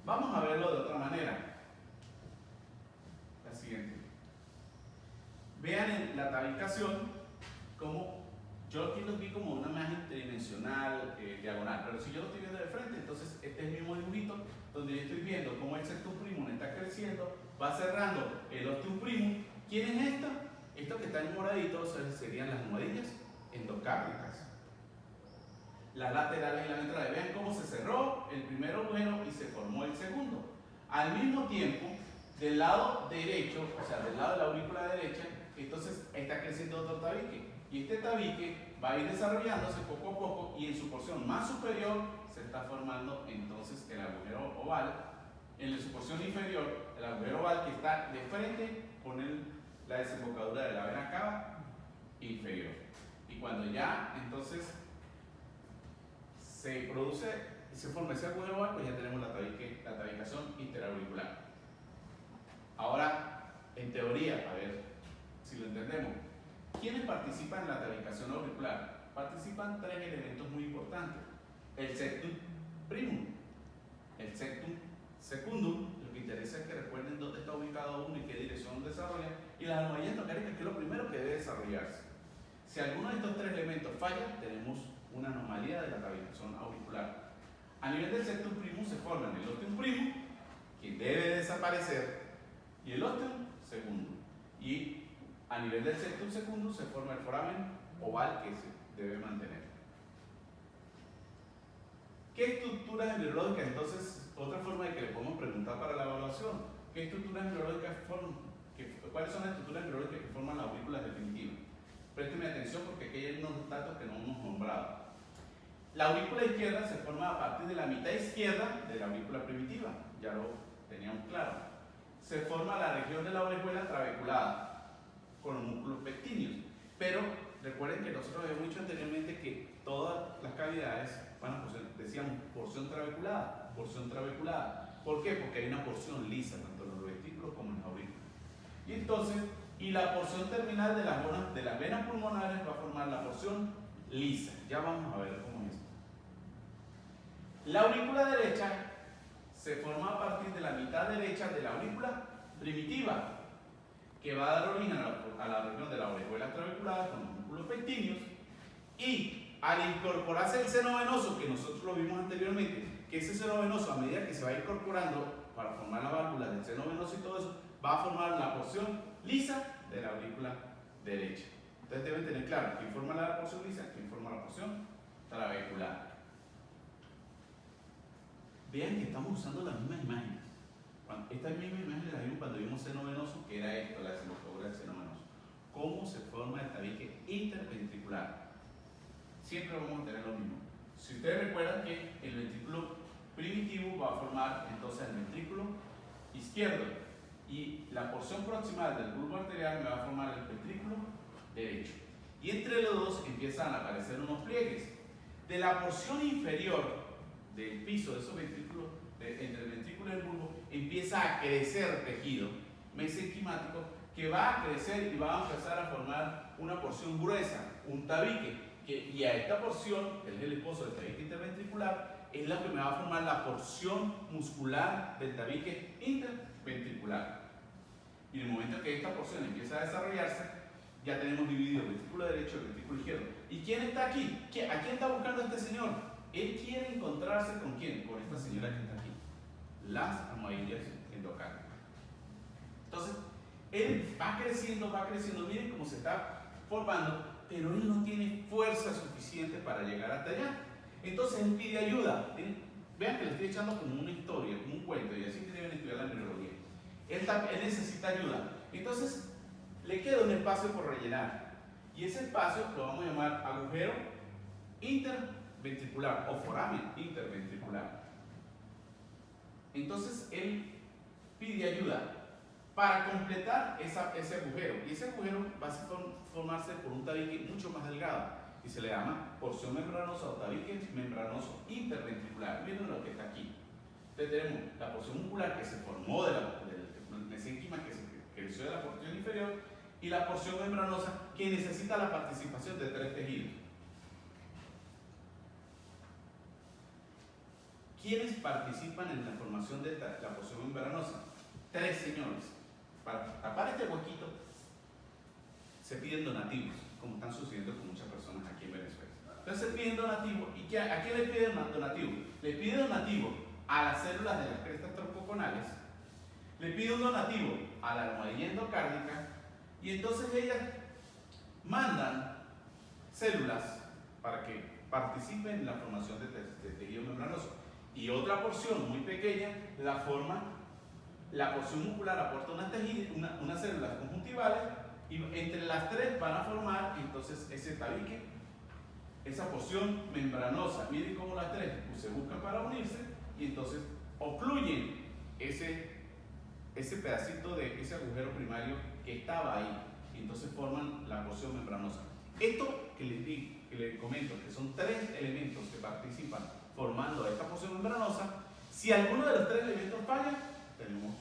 Vamos a verlo de otra manera. La siguiente. Vean en la tabicación como yo aquí lo vi como una imagen tridimensional, diagonal, pero si yo lo estoy viendo de frente, entonces este es el mismo dibujito donde yo estoy viendo cómo el septum primum está creciendo, va cerrando el ostium primum. ¿Quién es esto? Esto que está en moradito serían las almohadillas endocárdicas. Las laterales y la ventral. Vean cómo se cerró el primer agujero y se formó el segundo. Al mismo tiempo, del lado derecho, o sea, del lado de la aurícula derecha, entonces está creciendo otro tabique. Y este tabique va a ir desarrollándose poco a poco y en su porción más superior se está formando entonces el agujero oval. En su porción inferior, el agujero oval que está de frente con la desembocadura de la vena cava inferior. Y cuando ya entonces se forma ese agujero oval, pues ya tenemos la tabicación interauricular. Ahora, en teoría, a ver si lo entendemos, ¿quiénes participan en la tabicación auricular? Participan tres elementos muy importantes: el septum primum, el septum secundum, lo que interesa es que recuerden dónde está ubicado uno y qué dirección desarrolla, y las almohadillas endocárdicas, que es lo primero que debe desarrollarse. Si alguno de estos tres elementos falla, tenemos una anomalía de la tabicación auricular. A nivel del septum primum se forman el ostium primum, que debe desaparecer, y el ostium secundum. Y a nivel del septum secundum se forma el foramen oval, que se debe mantener. ¿Qué estructuras embriológicas? Entonces, otra forma de que le podemos preguntar para la evaluación: ¿qué estructuras embriológicas forman? ¿Cuáles son las estructuras embriológicas que forman la aurícula definitiva? Présteme atención porque aquí hay unos datos que no hemos nombrado. La aurícula izquierda se forma a partir de la mitad izquierda de la aurícula primitiva, ya lo teníamos claro. Se forma la región de la orejuela trabeculada con los músculos pectíneos. Pero recuerden que nosotros habíamos dicho anteriormente que todas las cavidades van a poseer, decíamos, porción trabeculada, porción trabeculada. ¿Por qué? Porque hay una porción lisa, tanto en los vestíbulos como en la aurícula. Y entonces, la porción terminal de las venas pulmonares va a formar la porción lisa. Ya vamos a ver cómo es esto. La aurícula derecha se forma a partir de la mitad derecha de la aurícula primitiva, que va a dar origen a la región de la orejuela trabeculada con los músculos pectíneos, y al incorporarse el seno venoso, que nosotros lo vimos anteriormente, que ese seno venoso, a medida que se va incorporando para formar la válvula del seno venoso y todo eso, va a formar la porción lisa de la aurícula derecha. Entonces deben tener claro quién forma la porción lisa, quién forma la porción trabecular. Vean que estamos usando las mismas imágenes. Estas mismas imágenes las vimos cuando vimos seno venoso, que era esto, la desembocadura del seno venoso. ¿Cómo se forma el tabique interventricular? Siempre vamos a tener lo mismo. Si ustedes recuerdan que el ventrículo primitivo va a formar entonces el ventrículo izquierdo, y la porción proximal del bulbo arterial me va a formar el ventrículo derecho. Y entre los dos empiezan a aparecer unos pliegues. De la porción inferior del piso de esos ventrículos, entre el ventrículo y el bulbo, empieza a crecer tejido mesenquimático que va a crecer y va a empezar a formar una porción gruesa, un tabique. Y a esta porción, que es el esposo del tabique interventricular, es la que me va a formar la porción muscular del tabique interventricular. Y en el momento que esta porción empieza a desarrollarse, ya tenemos dividido el ventrículo derecho y el ventrículo izquierdo. ¿Y quién está aquí? ¿A quién está buscando este señor? Él quiere encontrarse con quién, con esta señora que está aquí, las almohadillas endocárdicas. Entonces, él va creciendo, miren cómo se está formando, pero él no tiene fuerza suficiente para llegar hasta allá. Entonces él pide ayuda. Vean que le estoy echando como una historia, como un cuento, y así que deben estudiar la neurología. Él necesita ayuda. Entonces le queda un espacio por rellenar, y ese espacio lo vamos a llamar agujero interventricular o foramen interventricular. Entonces él pide ayuda para completar ese agujero, y ese agujero va a formarse por un tabique mucho más delgado y se le llama porción membranosa o tabique membranoso interventricular. Miren lo que está aquí. Entonces tenemos la porción muscular que se formó del mesenquima, que se creció de la porción inferior, y la porción membranosa que necesita la participación de tres tejidos. ¿Quiénes participan en la formación de la porción membranosa? 3 señores. Para tapar este huequito se piden donativos, como están sucediendo con muchas personas aquí en Venezuela. Entonces se piden donativos. ¿Y a quién le piden donativo? Le pide donativo a las células de las crestas troncoconales, le pide un donativo a la almohadilla endocárdica, y entonces ellas mandan células para que participen en la formación de tejido membranoso. Y otra porción muy pequeña la forma, la porción muscular aporta unas células conjuntivales, y entre las 3 van a formar entonces ese tabique, esa porción membranosa. Miren cómo las 3 pues, se buscan para unirse, y entonces ocluyen ese pedacito de ese agujero primario que estaba ahí, y entonces forman la porción membranosa. Esto que les comento, que son 3 elementos que participan formando esta porción membranosa, si alguno de los 3 elementos falla, tenemos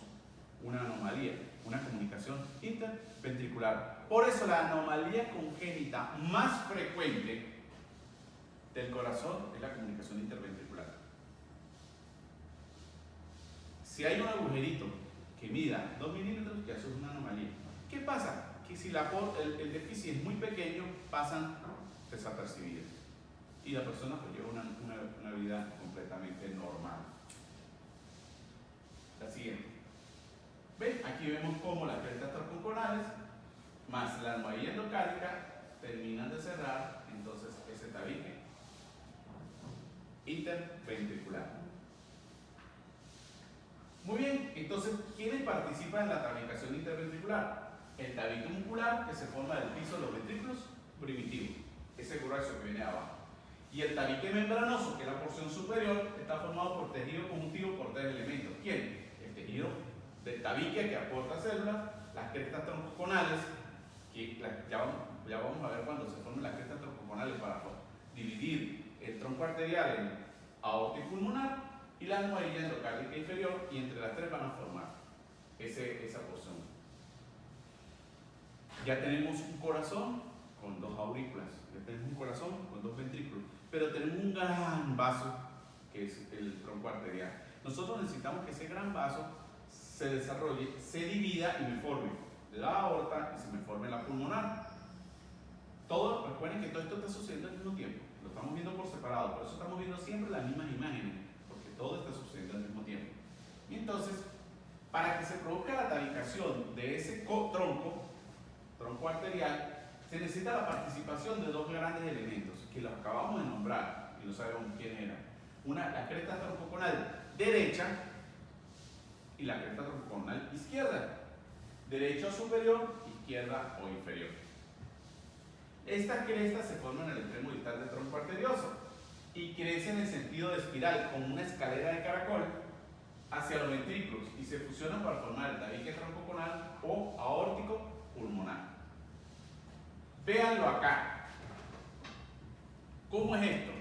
una anomalía, una comunicación interventricular. Por eso la anomalía congénita más frecuente del corazón es la comunicación interventricular. Si hay un agujerito que mida 2 milímetros, ya eso es una anomalía. ¿Qué pasa? Que si el déficit es muy pequeño, pasan desapercibidos y la persona pues lleva una vida completamente normal. La siguiente. ¿Ven? Aquí vemos cómo las crestas troncoconales más la almohadilla endocárdica terminan de cerrar entonces ese tabique interventricular. Muy bien, entonces, ¿quiénes participan en la tabicación interventricular? El tabique muscular, que se forma del piso de los ventrículos primitivos, ese grueso que viene abajo. Y el tabique membranoso, que es la porción superior, está formado por tejido conjuntivo por 3 elementos. ¿Quién? El tejido del tabique, que aporta células, las crestas troncoconales, que ya vamos a ver cuando se formen las crestas troncoconales para dividir el tronco arterial en aorta y pulmonar, y la almohadilla endocárdica inferior, y entre las 3 van a formar esa porción. Ya tenemos un corazón con 2 aurículas, ya tenemos un corazón con 2 ventrículos, pero tenemos un gran vaso que es el tronco arterial. Nosotros necesitamos que ese gran vaso se desarrolle, se divida y me forme la aorta y se me forme la pulmonar. Recuerden que todo esto está sucediendo al mismo tiempo, lo estamos viendo por separado, por eso estamos viendo siempre las mismas imágenes, porque todo está sucediendo al mismo tiempo. Y entonces, para que se produzca la tabicación de ese tronco arterial, se necesita la participación de 2 grandes elementos, que los acabamos de nombrar, y no sabemos quiénes eran. La cresta troncoconal derecha y la cresta troncoconal izquierda. Derecha superior, izquierda o inferior. Estas crestas se forman en el extremo distal del tronco arterioso y crecen en sentido de espiral, como una escalera de caracol, hacia los ventrículos, y se fusionan para formar el tabique troncoconal o aórtico pulmonar. Véanlo acá. ¿Cómo es esto?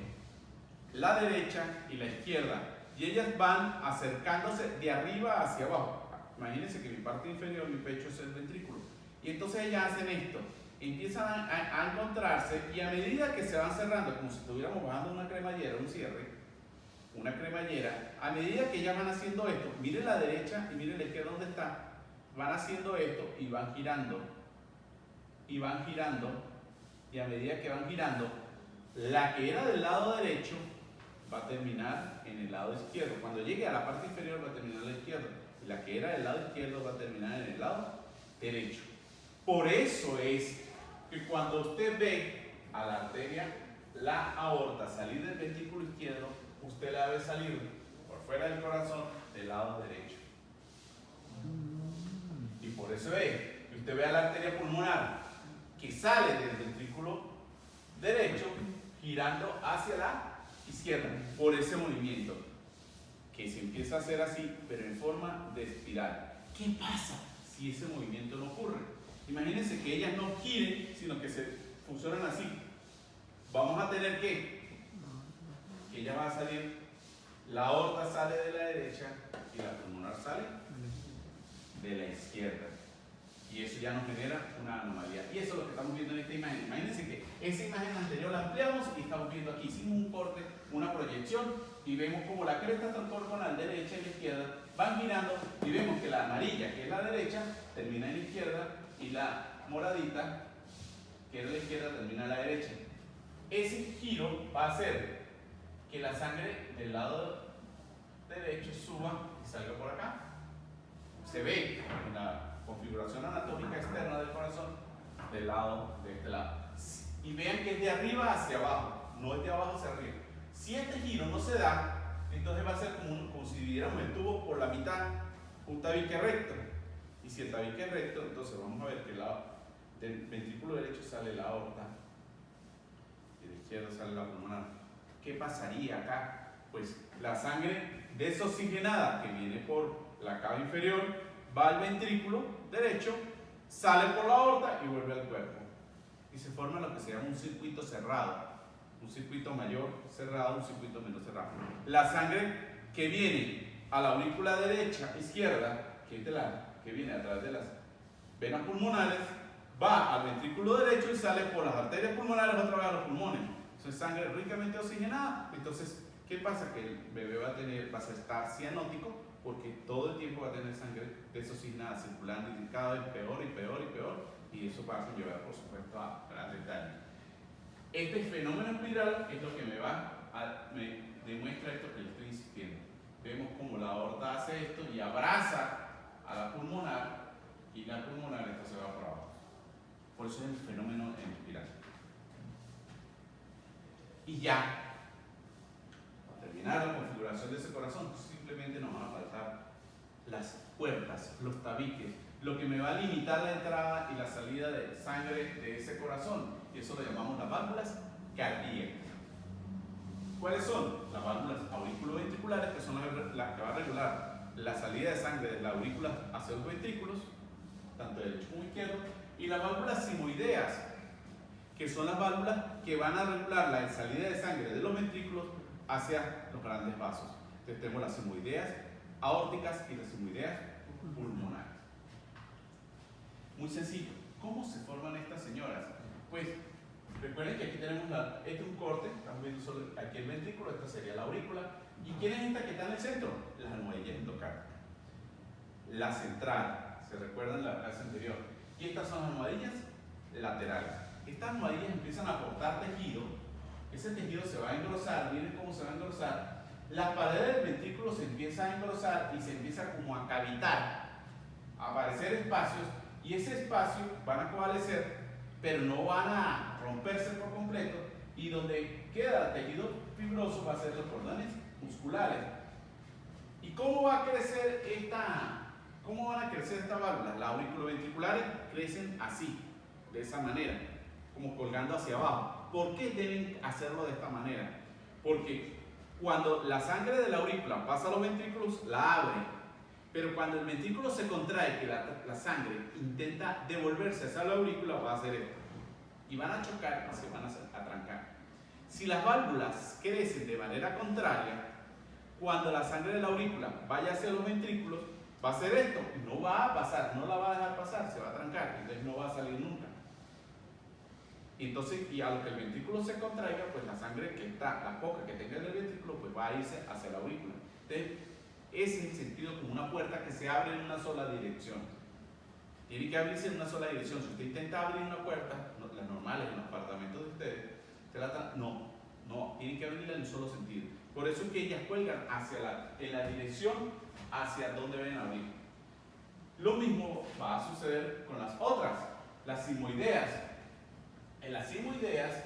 La derecha y la izquierda, y ellas van acercándose de arriba hacia abajo. Imagínense que mi parte inferior, mi pecho, es el ventrículo, y entonces ellas hacen esto, empiezan a encontrarse, y a medida que se van cerrando, como si estuviéramos bajando una cremallera, un cierre, una cremallera, a medida que ellas van haciendo esto, miren la derecha y miren la izquierda donde está, van haciendo esto y van girando, y van girando, y a medida que van girando, la que era del lado derecho va a terminar en el lado izquierdo. Cuando llegue a la parte inferior va a terminar en la izquierda, y la que era del lado izquierdo va a terminar en el lado derecho. Por eso es que cuando usted ve a la arteria, la aorta salir del ventrículo izquierdo, usted la debe salir por fuera del corazón del lado derecho. Y por eso es que usted ve a la arteria pulmonar que sale del ventrículo derecho girando hacia la izquierda, por ese movimiento que se empieza a hacer así, pero en forma de espiral. ¿Qué pasa si ese movimiento no ocurre? Imagínense que ellas no giren, sino que se funcionan así. Vamos a tener que ella va a salir, la aorta sale de la derecha y la pulmonar sale de la izquierda. Y eso ya nos genera una anomalía. Y eso es lo que estamos viendo en esta imagen. Imagínense que esa imagen anterior la ampliamos y estamos viendo aquí, hicimos un corte, una proyección, y vemos como la cresta transcorponal derecha y la izquierda van girando y vemos que la amarilla, que es la derecha, termina en la izquierda y la moradita, que es la izquierda, termina en la derecha. Ese giro va a hacer que la sangre del lado derecho suba y salga por acá. Se ve en la configuración anatómica externa del corazón del lado de este lado. Y vean que es de arriba hacia abajo, no es de abajo hacia arriba. Si este giro no se da, entonces va a ser como si dividiéramos el tubo por la mitad, un tabique recto. Y si el tabique es recto, entonces vamos a ver que del ventrículo derecho sale la aorta y de la izquierda sale la pulmonar. ¿Qué pasaría acá? Pues la sangre desoxigenada que viene por la cava inferior va al ventrículo derecho, sale por la aorta y vuelve al cuerpo. Y se forma lo que se llama un circuito cerrado. Un circuito mayor cerrado, un circuito menor cerrado. La sangre que viene a la aurícula derecha, izquierda, que viene a través de las venas pulmonares, va al ventrículo derecho y sale por las arterias pulmonares otra vez a los pulmones. Eso es sangre ricamente oxigenada. Entonces, ¿qué pasa? Que el bebé va a estar cianótico porque todo el tiempo va a tener sangre desoxigenada circulando y cada vez peor y peor y peor, y eso va a conllevar, por supuesto, a grandes daños. Este fenómeno espiral es lo que me demuestra esto que le estoy insistiendo. Vemos como la aorta hace esto y abraza a la pulmonar, y la pulmonar esta se va por abajo. Por eso es el fenómeno en espiral. Y ya, para terminar la configuración de ese corazón, simplemente nos van a faltar las puertas, los tabiques, lo que me va a limitar la entrada y la salida de sangre de ese corazón, y eso lo llamamos las válvulas cardíacas. ¿Cuáles son? Las válvulas auriculoventriculares, que son las que van a regular la salida de sangre de la aurícula hacia los ventrículos, tanto derecho como izquierdo, y las válvulas simoideas, que son las válvulas que van a regular la salida de sangre de los ventrículos hacia los grandes vasos. Entonces tenemos las simoideas aórticas y las simoideas pulmonares. Muy sencillo. ¿Cómo se forman estas señoras? Pues recuerden que aquí tenemos este es un corte, estamos viendo solo aquí el ventrículo, esta sería la aurícula. ¿Y quién es esta que está en el centro? Las almohadillas endocárdiacas. La central, se recuerdan la clase anterior. Y estas son las almohadillas laterales. Estas almohadillas empiezan a aportar tejido, ese tejido se va a engrosar, miren cómo se va a engrosar. La pared del ventrículo se empieza a engrosar y se empieza como a cavitar, a aparecer espacios, y ese espacio van a coalescer, pero no van a romperse por completo, y donde queda tejido fibroso va a ser los cordones musculares. ¿Y cómo va a crecer cómo van a crecer estas válvulas? Las auriculoventriculares crecen así, de esa manera, como colgando hacia abajo. ¿Por qué deben hacerlo de esta manera? Porque cuando la sangre de la aurícula pasa a los ventrículos, la abre. Pero cuando el ventrículo se contrae, que la sangre intenta devolverse hacia la aurícula, va a hacer esto. Y van a chocar y se van a trancar. Si las válvulas crecen de manera contraria, cuando la sangre de la aurícula vaya hacia los ventrículos, va a hacer esto. No va a pasar, no la va a dejar pasar, se va a trancar. Entonces no va a salir nunca. Entonces, y a lo que el ventrículo se contraiga, pues la sangre que está, la poca que tenga en el ventrículo, pues va a irse hacia la aurícula. Entonces, es en sentido como una puerta que se abre en una sola dirección. Tiene que abrirse en una sola dirección. Si usted intenta abrir una puerta, las normales en los apartamentos de ustedes, no, tiene que abrirla en un solo sentido. Por eso es que ellas cuelgan en la dirección hacia donde deben abrir. Lo mismo va a suceder con las otras, las simoideas. En las simoideas,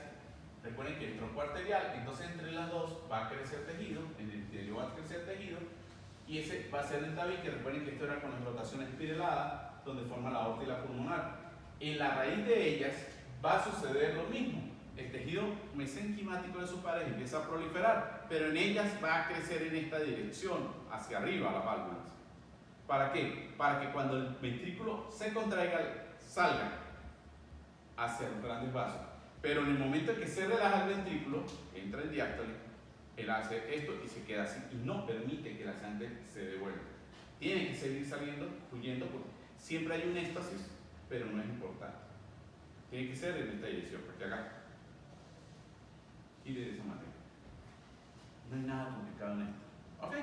recuerden que el tronco arterial, entonces entre las dos va a crecer tejido, en el interior va a crecer tejido, y ese va a ser el tabique. Recuerden que esto era con la rotación espiralada, donde forma la aorta y la pulmonar. En la raíz de ellas va a suceder lo mismo. El tejido mesenquimático de sus pares empieza a proliferar, pero en ellas va a crecer en esta dirección, hacia arriba las válvulas. ¿Para qué? Para que cuando el ventrículo se contraiga, salga hacia los grandes vasos. Pero en el momento en que se relaja el ventrículo, entra el diástole, él hace esto y se queda así y no permite que la sangre se devuelva. Tiene que seguir saliendo, fluyendo, porque siempre hay un éxtasis, pero no es importante. Tiene que ser en esta dirección, porque acá y de esa manera. No hay nada complicado en esto. ¿Ok?